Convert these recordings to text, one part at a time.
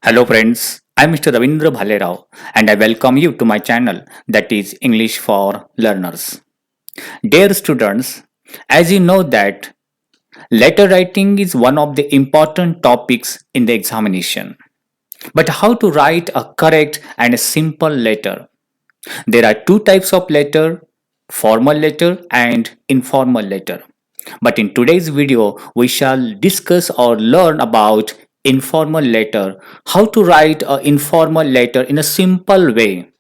Hello friends, I'm Mr. Ravindra Bhalerao and I welcome you to my channel that is English for Learners. Dear students, as you know that letter writing is one of the important topics in the examination. But how to write a correct and a simple letter? There are two types of letter, formal letter and informal letter. But in today's video, we shall discuss or learn about informal letter, how to write an informal letter in a simple way.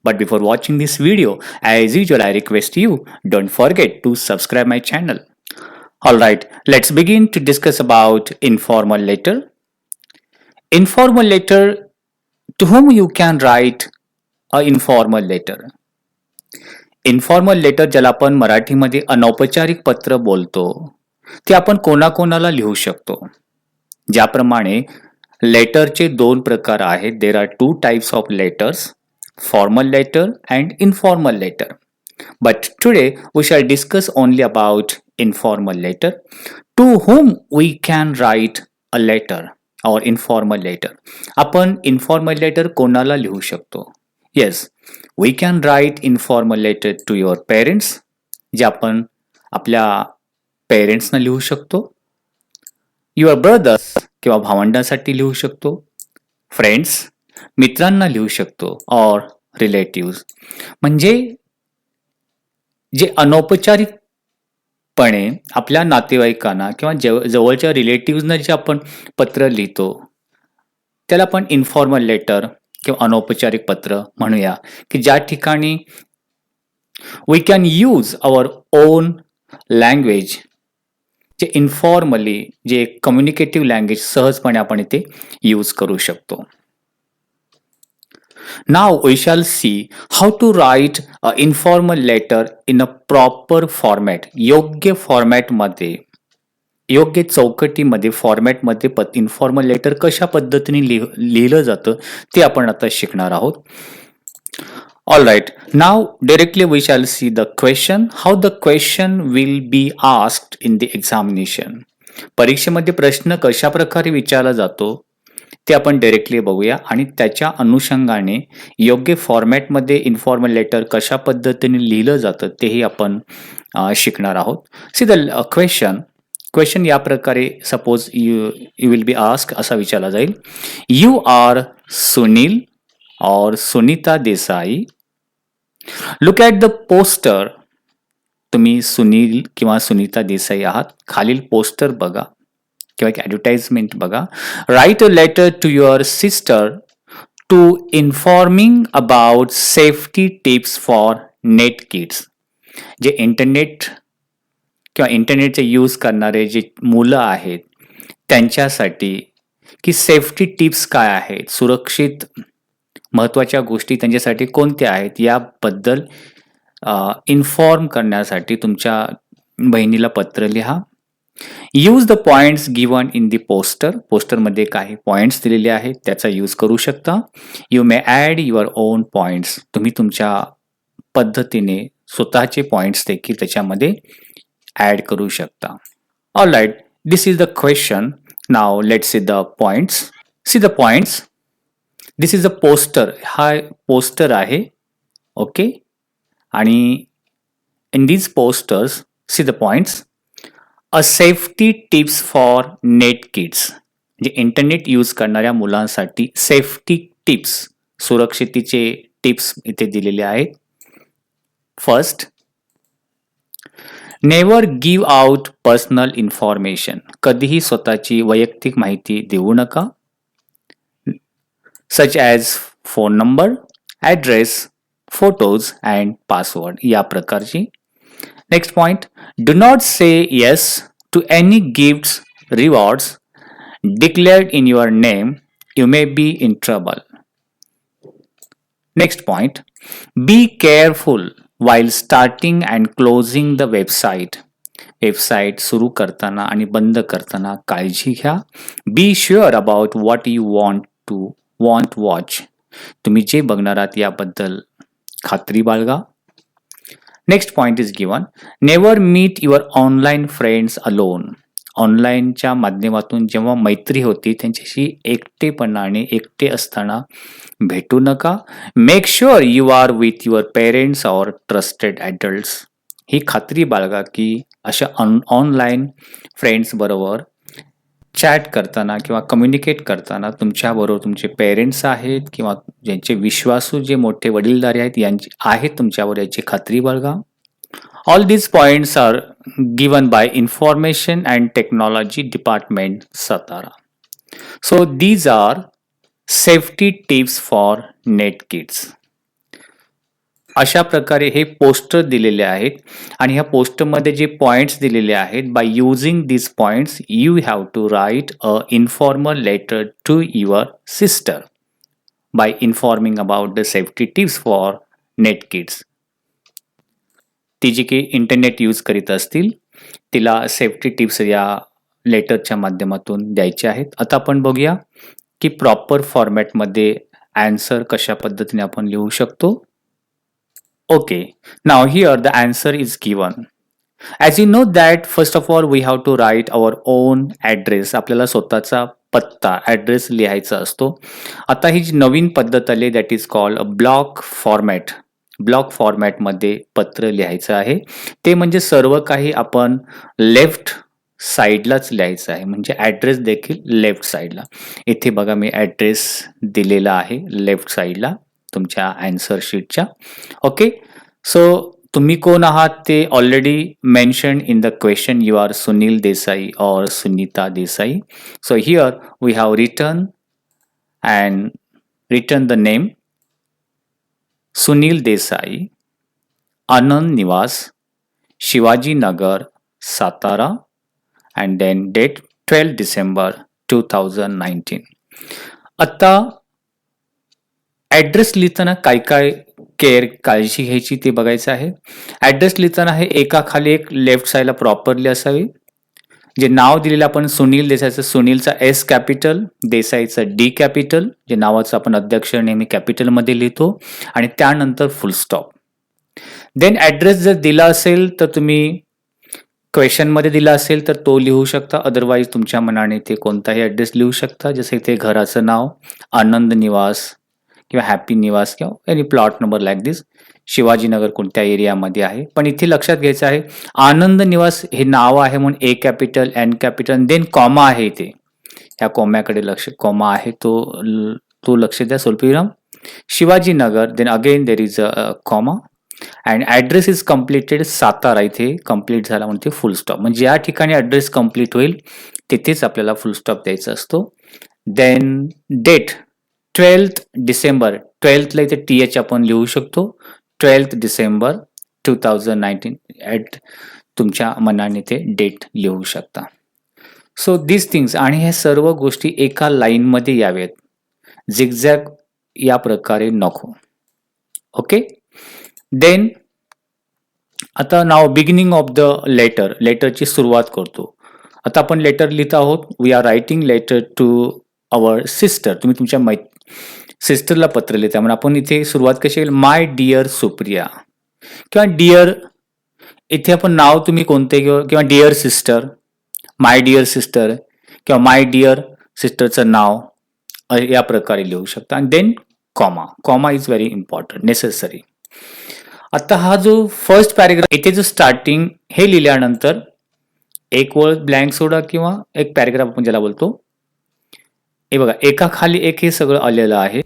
But before watching this video, as usual, I request you, don't forget to subscribe my channel. Alright, let's begin to discuss about informal letter. Informal letter, to whom you can write a informal letter. Informal letter ज्याला आपण मराठीमध्ये अनौपचारिक पत्र बोलतो ते आपण कोणाकोणाला लिहू शकतो. ज्याप्रमाणे लेटरचे दोन प्रकार आहेत. There are two types of letters, formal letter and informal letter. But today we shall discuss only about informal letter. To whom we can write a letter or informal letter. आपण इन्फॉर्मल लेटर कोणाला लिहू शकतो? Yes, we can write informal letter to your parents, जे आपण आपल्या पेरेंट्सना लिहू शकतो. Your brothers किंवा भावंडांसाठी लिहू शकतो. फ्रेंड्स, मित्रांना लिहू शकतो. और रिलेटिव्स, म्हणजे जे अनौपचारिकपणे आपल्या नातेवाईकांना किंवा जवळच्या रिलेटिव्हजना जे आपण पत्र लिहितो त्याला आपण इन्फॉर्मल लेटर किंवा अनौपचारिक पत्र म्हणूया, की ज्या ठिकाणी we can use our own language, जे इन्फॉर्मली जे कम्युनिकेटिव्ह लँग्वेज सहजपणे आपण इथे यूज करू शकतो. Now we shall see how to write a informal letter in a proper format. योग्य फॉर्मॅटमध्ये, योग्य चौकटीमध्ये, फॉर्मॅटमध्ये इन्फॉर्मल लेटर कशा पद्धतीने लिहिलं जातं ते आपण आता शिकणार आहोत. All right, now directly we shall see the question, how the question will be asked in the examination. परीक्षेमध्ये प्रश्न कशा प्रकारे विचारला जातो ते आपण डायरेक्टली बघूया आणि त्याच्या अनुषंगाने योग्य फॉर्मॅटमध्ये इन्फॉर्मल लेटर कशा पद्धतीने लिहिलं जातं तेही आपण शिकणार आहोत. सी द क्वेश्चन या प्रकारे suppose you will be ask असा विचारला जाईल. यू आर सुनील और Sunita Desai. Look at the poster. तुम्ही सुनील किंवा सुनीता देसाई आहात. खालील पोस्टर बघा किंवा एक ॲडव्हर्टाइजमेंट बघा. Write a letter to your sister to informing about safety tips for net kids. जे इंटरनेट किंवा इंटरनेटचे यूज करणारे जे मुलं आहेत त्यांच्यासाठी की सेफ्टी टिप्स काय आहेत, सुरक्षित महत्त्वाच्या गोष्टी त्यांच्यासाठी कोणत्या आहेत याबद्दल इन्फॉर्म करण्यासाठी तुमच्या बहिणीला पत्र लिहा. Use the points given in the poster. पोस्टरमध्ये काही पॉइंट्स दिलेले आहेत त्याचा यूज करू शकता. You may add your own points. तुम्ही तुमच्या पद्धतीने स्वतःचे पॉइंट्स देखील त्याच्यामध्ये ॲड करू शकता. All right, this is the question. Now let's see the points. See the points. This is a poster. हा पोस्टर आहे. ओके, आणि in these posters see the points. A safety tips for net kids. म्हणजे internet use करणाऱ्या मुलांसाठी safety tips, सुरक्षितेचे tips इथे दिलेले आहेत. First, never give out personal information. कधीही स्वतःची वैयक्तिक माहिती देऊ नका. Such as phone number, address, photos and password या प्रकारची. Next point, do not say yes to any gifts, rewards declared in your name. You may be in trouble. Next point, be careful while starting and closing the website. Website सुरू करताना आणि बंद करताना काळजी घ्या. Be sure about what you want watch. तुम्ही जे बघणार आहात याबद्दल खात्री बाळगा. Next point is given, never meet your online friends alone. ऑनलाईनच्या माध्यमातून जेव्हा मैत्री होती त्यांच्याशी एकटेपणाने एकटे असताना भेटू नका. Make sure you are with your parents or trusted adults. ही खात्री बाळगा की अशा ऑनलाईन फ्रेंड्सबरोबर चॅट करताना किंवा कम्युनिकेट करताना तुमच्याबरोबर तुमचे पेरेंट्स आहेत किंवा ज्यांचे विश्वासू जे मोठे वडीलधारी आहेत यांची आहेत तुमच्यावर याची खात्री बाळगा. All these points are given by Information and Technology Department, Satara. So these are safety tips for NetKids. अशा प्रकारे हे पोस्टर दिलेले आहेत आणि ह्या पोस्टरमध्ये जे पॉइंट्स दिलेले आहेत, by using these points you have to write a informal letter to your sister by informing about the safety tips for NetKids. ती जी काही इंटरनेट यूज करीत असतील तिला सेफ्टी टिप्स या लेटरच्या माध्यमातून द्यायचे आहेत. आता आपण बघूया की प्रॉपर फॉर्मॅटमध्ये आन्सर कशा पद्धतीने आपण लिहू शकतो. Okay, now here the answer is given. As you know that first of all we have to write our own address. आपल्याला स्वतःचा पत्ता ॲड्रेस लिहायचा असतो. आता ही जी नवीन पद्धत आली that is called a block format. Block फॉर्मॅटमध्ये पत्र लिहायचं आहे. ते म्हणजे सर्व काही आपण लेफ्ट साईडलाच लिहायचं आहे, म्हणजे ॲड्रेस देखील लेफ्ट साईडला. इथे बघा मी ॲड्रेस दिलेला आहे लेफ्ट साईडला तुमच्या आन्सर शीटच्या. ओके, सो तुम्ही कोण आहात ते already mention in the question. You are Sunil Desai और Sunita Desai. So here we have written the name Sunil Desai, Anand Niwas, Shivaji Nagar, Satara, and then date 12 December 2019. आता ॲड्रेस लिहिताना काय काळजी घ्यायची ते बघायचं आहे. ॲड्रेस लिहिताना हे एकाखाली एक लेफ्ट साईडला प्रॉपरली असावी. जे नाव दिलेलं आपण सुनील देसाईचं, सुनीलचा एस कॅपिटल, देसाईचं डी कॅपिटल, जे नावाचं आपण अध्यक्षर नेहमी कॅपिटलमध्ये लिहितो आणि त्यानंतर फुल स्टॉप. देन ॲड्रेस जर दिला असेल तर तुम्ही क्वेश्चनमध्ये दिला असेल तर तो लिहू शकता, अदरवाईज तुमच्या मनाने ते कोणताही ॲड्रेस लिहू शकता. जसे ते घराचं नाव आनंद निवास किंवा हॅपी निवास किंवा एनी प्लॉट नंबर लाईक दिस. शिवाजीनगर कोणत्या एरियामध्ये आहे, पण इथे लक्षात घ्यायचं आहे आनंद निवास हे नाव आहे म्हणून A capital N capital then comma आहे. इथे ह्या कॉम्याकडे कॉमा आहे तो लक्ष द्या, स्वल्पविराम. Shivajinagar then again there is a comma and address is completed Satara. इथे कम्प्लीट झाला म्हणते फुल स्टॉप, म्हणजे या ठिकाणी ॲड्रेस कम्प्लीट होईल तिथेच आपल्याला फुल स्टॉप द्यायचा असतो. देन डेट 12th डिसेंबर, 12thला इथे TH आपण लिहू शकतो. 12th डिसेंबर 2019 ॲट तुमच्या मनाने ते डेट लिहू शकता. सो दिस थिंग्स, आणि ह्या सर्व गोष्टी एका लाईनमध्ये याव्यात, झिगझॅग या प्रकारे नको. ओके, देन आता नाव बिगिनिंग ऑफ द लेटरची सुरुवात करतो. आता आपण लेटर लिहित आहोत. We are writing letter to our sister. तुम्ही तुमच्या सिस्टरला पत्र लिहिता म्हणून आपण इथे सुरुवात कशी केली, माय डिअर सुप्रिया किंवा डिअर. इथे आपण नाव तुम्ही कोणते किंवा dear sister, my dear sister किंवा माय डिअर सिस्टरचं नाव या प्रकारे लिहू शकता. आणि then comma is very important, necessary. आता हा जो फर्स्ट पॅरेग्राफ इथे जो स्टार्टिंग हे लिहिल्यानंतर एक ओळ ब्लँक सोडा किंवा एक पॅरेग्राफ आपण ज्याला बोलतो. हे बघा एका खाली एक हे सगळं आलेलं आहे,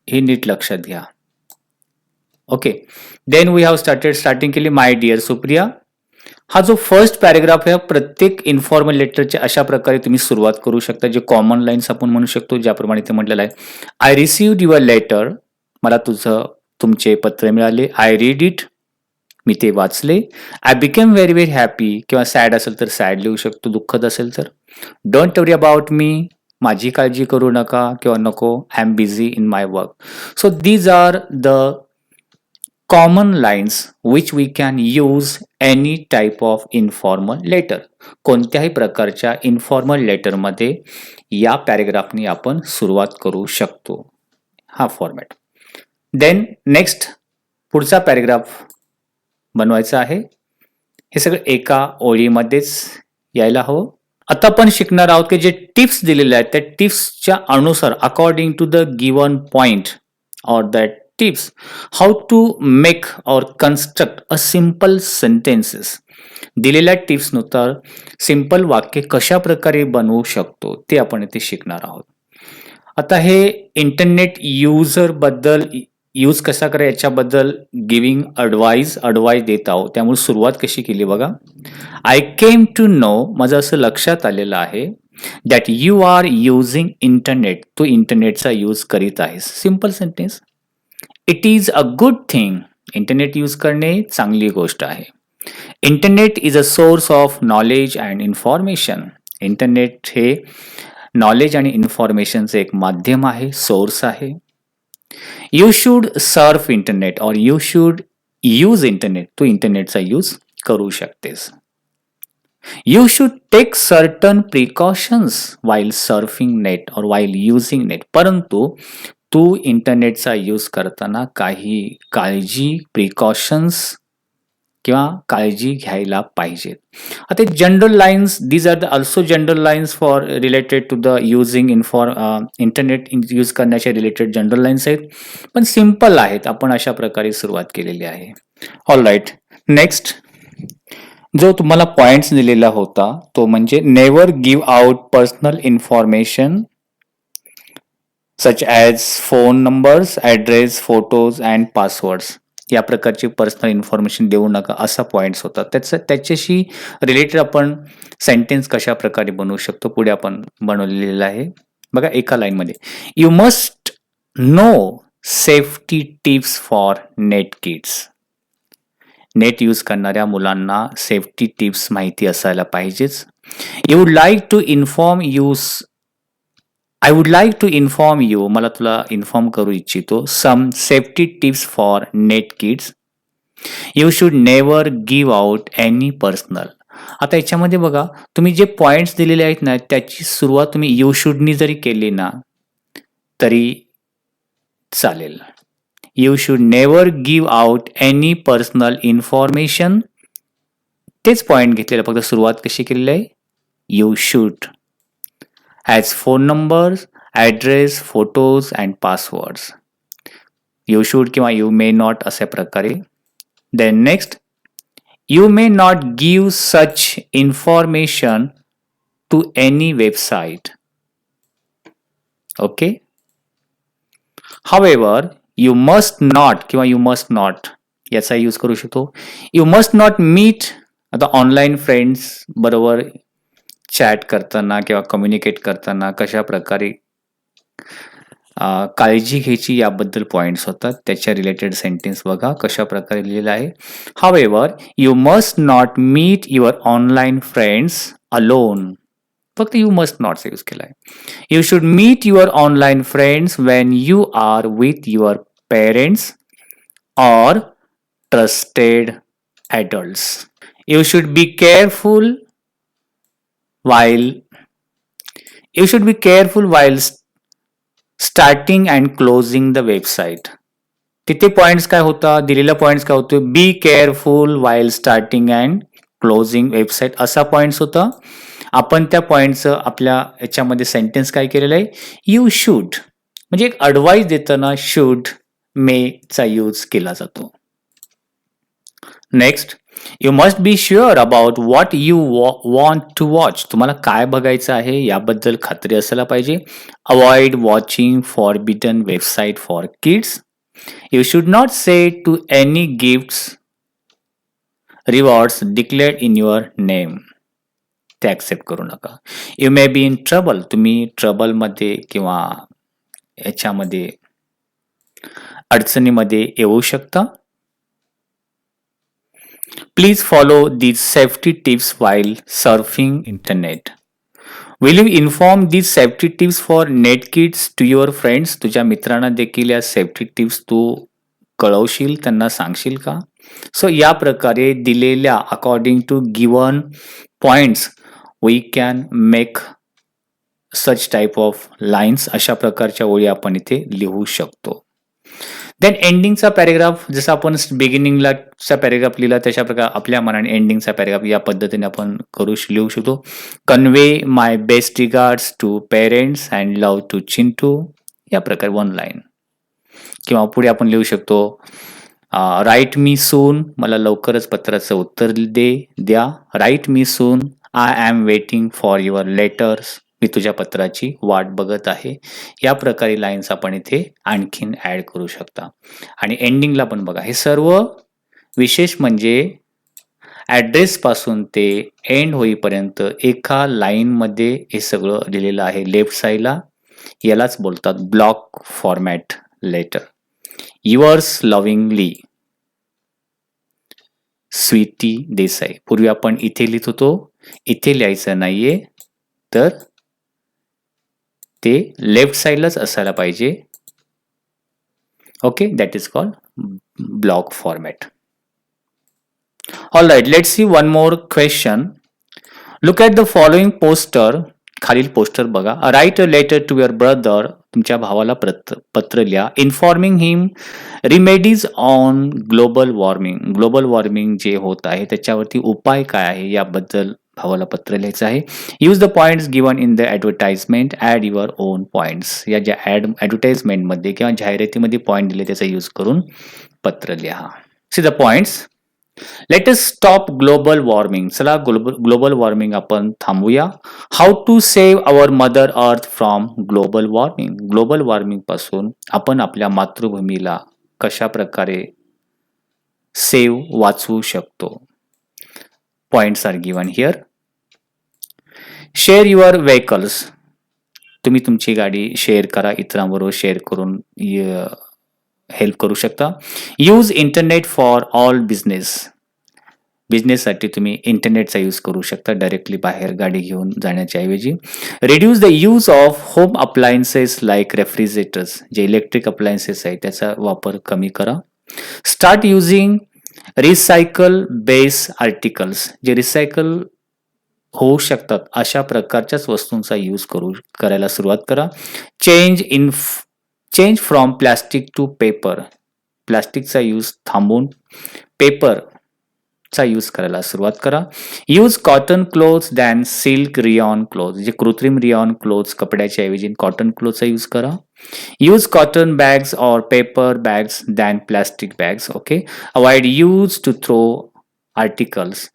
हे नीट लक्षात घ्या. Okay, then we have starting केली माय डिअर सुप्रिया. हा जो फर्स्ट पॅरेग्राफ आहे प्रत्येक इन्फॉर्मल लेटरच्या अशा प्रकारे तुम्ही सुरुवात करू शकता, जे कॉमन लाईन्स आपण म्हणू शकतो, ज्याप्रमाणे ते म्हटलेलं आहे. आय रिसिव्ड युअर लेटर, मला तुमचे पत्र मिळाले. आय रीड इट, मी ते वाचले. I became very very happy किंवा सॅड असेल तर सॅड लिहू शकतो, दुःखद असेल तर. डोंट वरी अबाउट मी, माझी काळजी करू नका किंवा नको. I am busy in my work. So these are the common lines which we can use any type of informal letter. कोणत्याही प्रकारच्या इन्फॉर्मल लेटरमध्ये या पॅरेग्राफनी आपण सुरुवात करू शकतो, हा फॉर्मॅट. देन नेक्स्ट पुढचा पॅरेग्राफ बनवायचा आहे. हे सगळं एका ओळीमध्येच यायला हवं. आता आपण शिकणार आहोत की जे टिप्स दिलेले आहेत त्या टिप्सच्या अनुसार according to the given point or that tips how to make or construct a simple sentences. दिलेल्या टिप्स नुसार सिंपल वाक्य कशा प्रकारे बनवू शकतो ते आपण इथे शिकणार आहोत. आता हे इंटरनेट युजर बद्दल यूज कसा करा याच्याबद्दल गिविंग ॲडवाइस देत आहोत. त्यामुळे सुरुवात कशी केली बघा. आय केम टू नो, माझं असं लक्षात आलेलं आहे that you are using internet, तू इंटरनेटचा यूज करीत आहेस. Simple sentence. It is a good thing, internet use करणे चांगली गोष्ट आहे. Internet is a source of knowledge and information, internet हे नॉलेज आणि इन्फॉर्मेशनचे एक माध्यम आहे, सोर्स आहे. यू शुड सर्फ इंटरनेट और यू शुड यूज इंटरनेट, तू इंटरनेटचा यूज करू शकतेस. You should take certain precautions while surfing net और वाईल युझिंग नेट, परंतु तू इंटरनेटचा यूज करताना काही काळजी प्रिकॉशन्स किंवा काळजी घ्यायला पाहिजेत. आता general lines, these are the also general lines for related to the using internet use करण्याचे रिलेटेड जनरल लाईन्स आहेत, पण सिंपल आहेत. आपण अशा प्रकारे सुरुवात केलेली आहे. All right. नेक्स्ट जो तुम्हाला पॉइंट्स दिलेला होता तो म्हणजे never give out personal information such as phone numbers, address, photos and passwords. या प्रकारची पर्सनल इन्फॉर्मेशन देऊ नका, असा पॉइंट्स होता. त्याच्याशी रिलेटेड आपण सेंटेन्स कशा प्रकारे बनवू शकतो पुढे आपण बनवलेलं आहे बघा एका लाईनमध्ये. You must know safety tips for net kids. Net use करणाऱ्या मुलांना सेफ्टी टिप्स माहिती असायला पाहिजेच. You would like to inform I would like to inform you, मला तुला इन्फॉर्म करू इच्छितो, some safety tips for net kids. You should never give out any personal. आता याच्यामध्ये बघा तुम्ही जे पॉइंट्स दिलेले आहेत ना त्याची सुरुवात तुम्ही यू शुडनी जरी केली ना तरी चालेल. You should never give out any personal information, तेच पॉइंट घेतलेलं, फक्त सुरुवात कशी केलेली आहे you should, as phone numbers, address, photos and passwords. You should किंवा यू मे नॉट अशा प्रकारे. Then next, you may not give such information to any website. Okay. However you must not किंवा यू मस्ट नॉट याचा use करू शकतो. You must not meet, आता online friends बरोबर chat करताना किंवा कम्युनिकेट करताना कशा प्रकारे काळजी घ्यायची याबद्दल पॉइंट्स होतात. त्याच्या रिलेटेड सेंटेन्स बघा कशा प्रकारे लिहिलेलं आहे. However you must not meet your online friends alone, फक्त यू मस्ट नॉटचा यूज केला आहे. You should meet your online friends when you are with your parents or trusted adults. You should be careful while starting and closing the website. तिथे points काय होता, दिलेला points काय होतो, be careful while starting and closing website असा points होता. आपण त्या पॉइंटचं आपल्या याच्यामध्ये सेंटेन्स काय केलेलं आहे यू शुड, म्हणजे एक ॲडवाइस देताना शुड मे चा यूज केला जातो. Next, you must be sure about what you want to watch. तुम्हाला काय बघायचं आहे याबद्दल खात्री असायला पाहिजे. Avoid watching forbidden website for kids. You should not say to any gifts rewards declared in your name. ते ॲक्सेप्ट करू नका. You may be in trouble, तुम्ही ट्रबलमध्ये किंवा याच्यामध्ये अडचणीमध्ये येऊ शकता. Please follow these safety tips while surfing internet. Will you inform these safety tips for net kids to your friends? तुझ्या मित्रांना देखील या सेफ्टी टिप्स तू कळवशील, त्यांना सांगशील का? सो या प्रकारे दिलेल्या according to given points we can make such type of lines. अशा प्रकारच्या ओळी आपण इथे लिहू शकतो. देन एंडिंगचा पॅरेग्राफ जसं आपण बिगिनिंगला चा पॅरेग्राफ लिहिला तशा प्रकारे आपल्या मनाने एंडिंगचा पॅरेग्राफ या पद्धतीने आपण लिहू शकतो. Convey my best regards to parents and love to Chintu, या प्रकारे 1 लाईन. किंवा पुढे आपण लिहू शकतो राईट मी सून, मला लवकरच पत्राचं उत्तर द्या. Write me soon, I am waiting for your letters, मी तुझ्या पत्राची वाट बघत आहे. या प्रकारे लाईन्स आपण इथे आणखीन ऍड करू शकता. आणि एंडिंगला पण बघा, हे सर्व विशेष म्हणजे ऍड्रेस पासून ते एंड होईपर्यंत एका लाईन मध्ये हे सगळं लिहिलेलं आहे लेफ्ट साईडला. यालाच बोलतात block format letter. Yours lovingly Sweety Desai. पूर्वी आपण इथे लिहित होतो, इथे लिहायचं नाहीये, तर ते लेफ्ट साईडलाच असायला पाहिजे. Okay, that is called block format. All right, let's see one more question. Look at the following poster. खालील पोस्टर बघा. Write a letter to your brother, तुमच्या भावाला पत्र लिहा. Informing him remedies on global warming, global warming जे होत आहे त्याच्यावरती उपाय काय आहे याबद्दल भावाला पत्र लिहायचं आहे. Use the points given in the advertisement, add your own points. या ज्या ॲडव्हर्टाइजमेंटमध्ये किंवा जाहिरातीमध्ये पॉइंट दिले त्याचा यूज करून पत्र लिहा. See the points. Let us stop global warming, चला ग्लोबल वॉर्मिंग आपण थांबूया. How to save our mother earth from global warming, global warming पासून आपण आपल्या मातृभूमीला कशा प्रकारे वाचवू शकतो. Points are given here. Share your vehicles, तुम्ही तुमची गाडी शेअर करा, इतरांबरोबर शेअर करून हेल्प करू शकता. Use internet for all business, बिझनेससाठी तुम्ही इंटरनेटचा यूज करू शकता डायरेक्टली बाहेर गाडी घेऊन जाण्याच्या ऐवजी. Reduce the use of home appliances like refrigerators, जे इलेक्ट्रिक अप्लायन्सेस आहेत त्याचा वापर कमी करा. Start using recycle base articles, जे रिसायकल होऊ शकतात अशा प्रकारच्याच वस्तूंचा यूज करायला सुरुवात करा. Change from plastic to paper, प्लास्टिकचा यूज थांबून पेपरचा यूज करायला सुरुवात करा. Use cotton clothes than silk rayon cloth, जे कृत्रिम रियॉन क्लोथ्स कपड्याच्या ऐवजी कॉटन क्लोथचा यूज करा. यूज कॉटन बॅग्स और paper bags than plastic bags. Okay, avoid use to throw articles,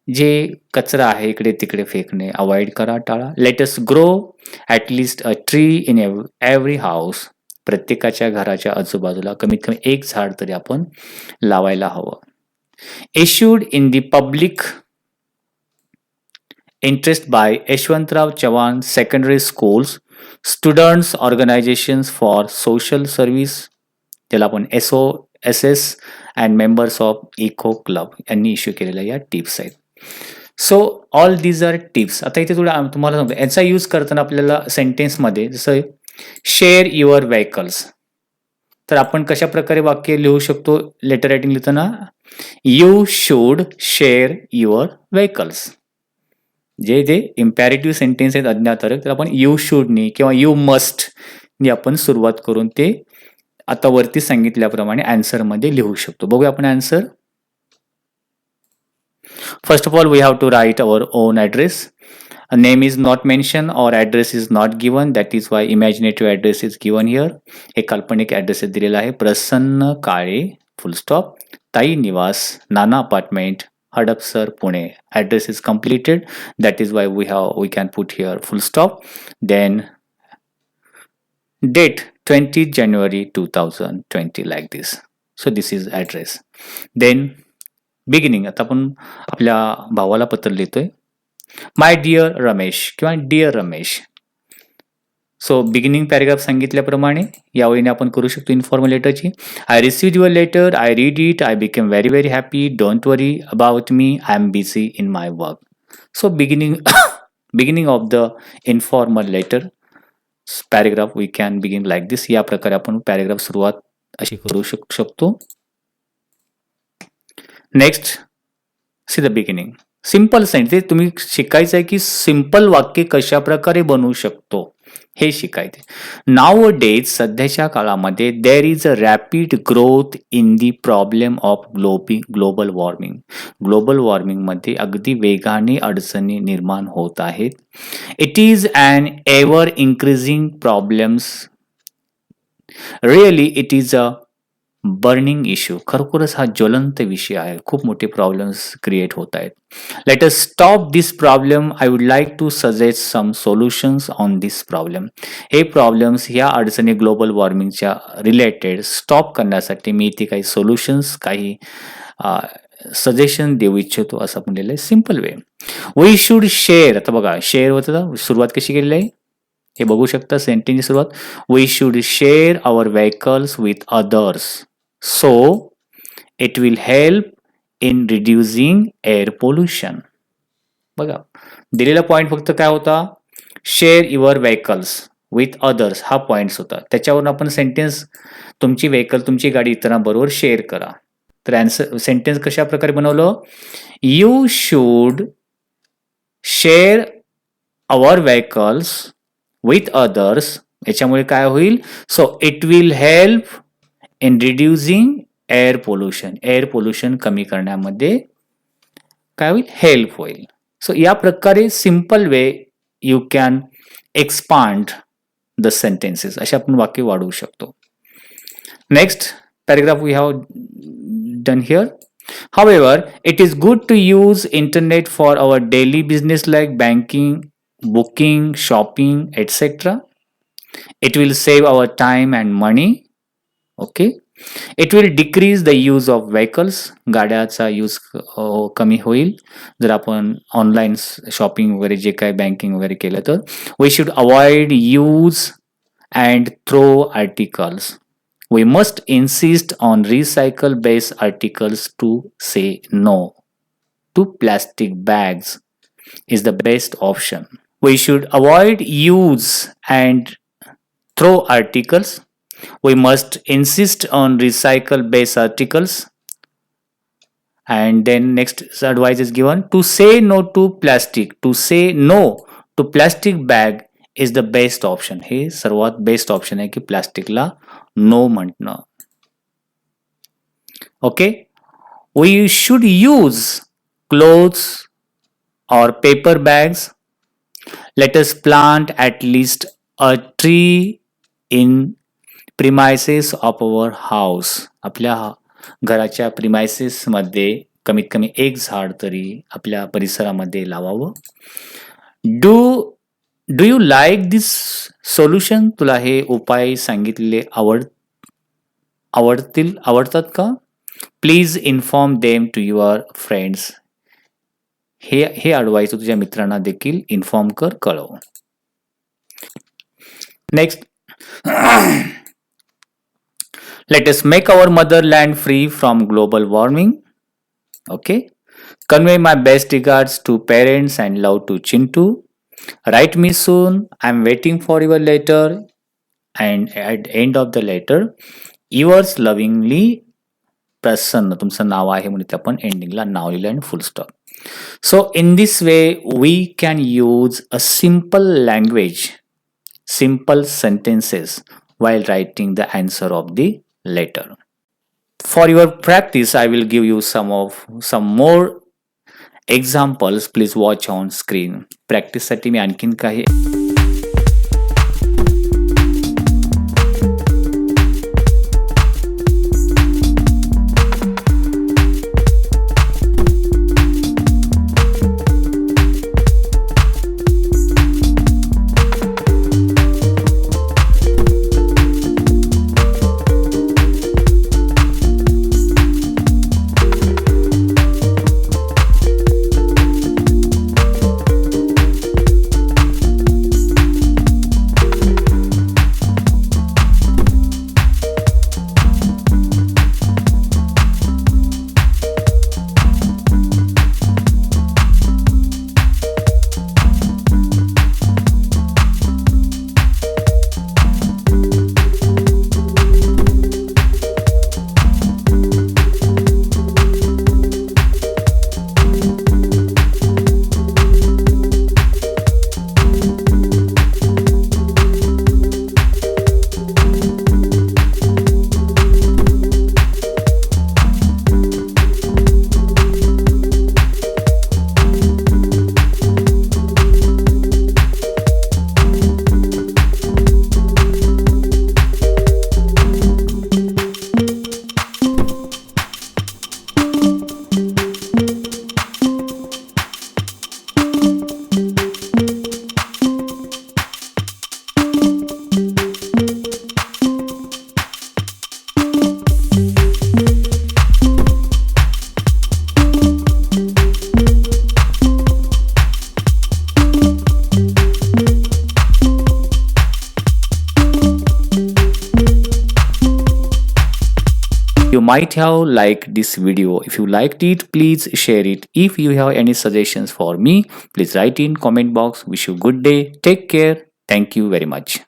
जे कचरा आहे इकडे तिकडे फेकणे अवॉइड करा, टाळा. Let us grow at least a tree in every house, प्रत्येकाच्या घराच्या आजूबाजूला कमीत कमी एक झाड तरी आपण लावायला हवं. Issued in the public interest by Yashwantrao Chavan secondary schools students organisations for social service, त्याला आपण SOSS and members of eco club यांनी इश्यू केलेल्या या टिप्स आहेत. So all these are tips. आता इथे थोडं तुम्हाला सांगतो, याचा यूज करताना आपल्याला सेंटेन्समध्ये जसं शेअर युअर व्हेकल्स, तर आपण कशा प्रकारे वाक्य लिहू शकतो लेटर रायटिंग लिहिताना. You should share your vehicles, जे इम्पॅरेटिव्ह सेंटेन्स आहेत अज्ञातारक, तर आपण यू शुडनी किंवा यू मस्ट नी आपण सुरुवात करून ते आता वरती सांगितल्याप्रमाणे आन्सर मध्ये लिहू शकतो. बघूया आपण answer. First of all, we have to write our own address. A name is not mentioned or address is not given. That is why imaginative address is given here. एक काल्पनिक ऍड्रेस दिलेला आहे. प्रसन्न काळे फुल stop Tai Niwas Nana apartment Hadapsar Pune. Address is completed. That is why we can put here full stop. Then date 20th January 2020 like this. So this is address. Then beginning, आता आपण आपल्या भावाला पत्र लिहितोय. माय डिअर रमेश किंवा dear Ramesh. So beginning paragraph सांगितल्याप्रमाणे या वळीने आपण करू शकतो इन्फॉर्मल लेटरची. I received your letter, I read it, I became very very happy, don't worry about me, I am busy in my work. So beginning of the informal letter paragraph we can begin like this. या प्रकारे आपण paragraph सुरुवात अशी करू शकतो. Next, see the beginning. Simple sentence, तुम्ही शिकायचं आहे की सिंपल वाक्य कशा प्रकारे बनवू शकतो हे शिकायचे. नाउ डेज सध्याच्या काळामध्ये there is a rapid growth in the problem of global warming. Global वॉर्मिंगमध्ये अगदी वेगाने अडचणी निर्माण होत आहेत. It is an ever increasing problems. Really it is a burning issue. खरोखरच हा ज्वलंत विषय आहे. खूप मोठे प्रॉब्लेम्स क्रिएट होत आहेत. Let us stop this problem. I would like to suggest some solutions on this problem. हे प्रॉब्लेम्स ह्या अडचणी ग्लोबल वॉर्मिंगच्या रिलेटेड स्टॉप करण्यासाठी मी इथे काही सोल्युशन्स काही सजेशन देऊ इच्छितो असं म्हणलेलं आहे. Simple way. We should share. आता बघा शेअर होतं सुरुवात कशी केलेली आहे हे बघू शकता. सेंटेन्सची सुरुवात. We should share our vehicles with others so it will help in reducing air pollution. बघा दिलेला पॉईंट फक्त काय होता, share your vehicles with others हा पॉईंट्स होता. त्याच्यावरून आपण सेंटेन्स तुमची व्हेकल तुमची गाडी इतरांबरोबर शेअर करा. तर आन्सर सेंटेन्स कशा प्रकारे बनवलं, you should share our vehicles with others. याच्यामुळे काय होईल, so it will help in reducing air pollution. Air pollution कमी करण्यामध्ये काय होईल, हेल्प होईल. सो या प्रकारे simple way you can expand the sentences. असे आपण वाक्य वाढवू शकतो. Next paragraph we have done here. However, it is good to use internet for our daily business like banking, booking, shopping, etc. It will save our time and money. Okay. It will decrease the use of vehicles. गाड्याचा use कमी होईल जर आपण online shopping वगैरे जे काय banking वगैरे केलं तर. We should avoid use and throw articles. We must insist on recycle-based articles to say no to plastic bags is the best option. We should avoid use and throw articles. We must insist on recycle-based articles. And then next advice is given to say no to plastic. To say no to plastic bag is the best option. हे सर्वात best option आहे की प्लास्टिकला no म्हणणं. Okay. We should use cloths और paper bags. Let us plant at least a tree in premises of our house. आपल्या घराच्या प्रिमायसेसमध्ये कमीत कमी एक झाड तरी आपल्या परिसरामध्ये लावावं. Do you like this solution. तुला हे उपाय सांगितलेले आवडतात का. Please inform them to your friends. हे ॲडवाइस तुझ्या मित्रांना देखील इन्फॉर्म कर, कळव. Next, let us make our motherland free from global warming. Okay. Convey my best regards to parents and love to Chintu. Write me soon. I'm waiting for your letter. And at the end of the letter, yours lovingly Prasanna. तुमचं नाव आहे म्हणून आपण एंडिंगला नाव लिहिलं आणि फुल stop. So in this way we can use a simple language, simple sentences while writing the answer of the letter. For your practice, I will give you some more examples. Please watch on screen. Practice साठी मी आणखीन काही might have liked this video. If you liked it, please share it. If you have any suggestions for me, please write in comment box. Wish you good day. Take care. Thank you very much.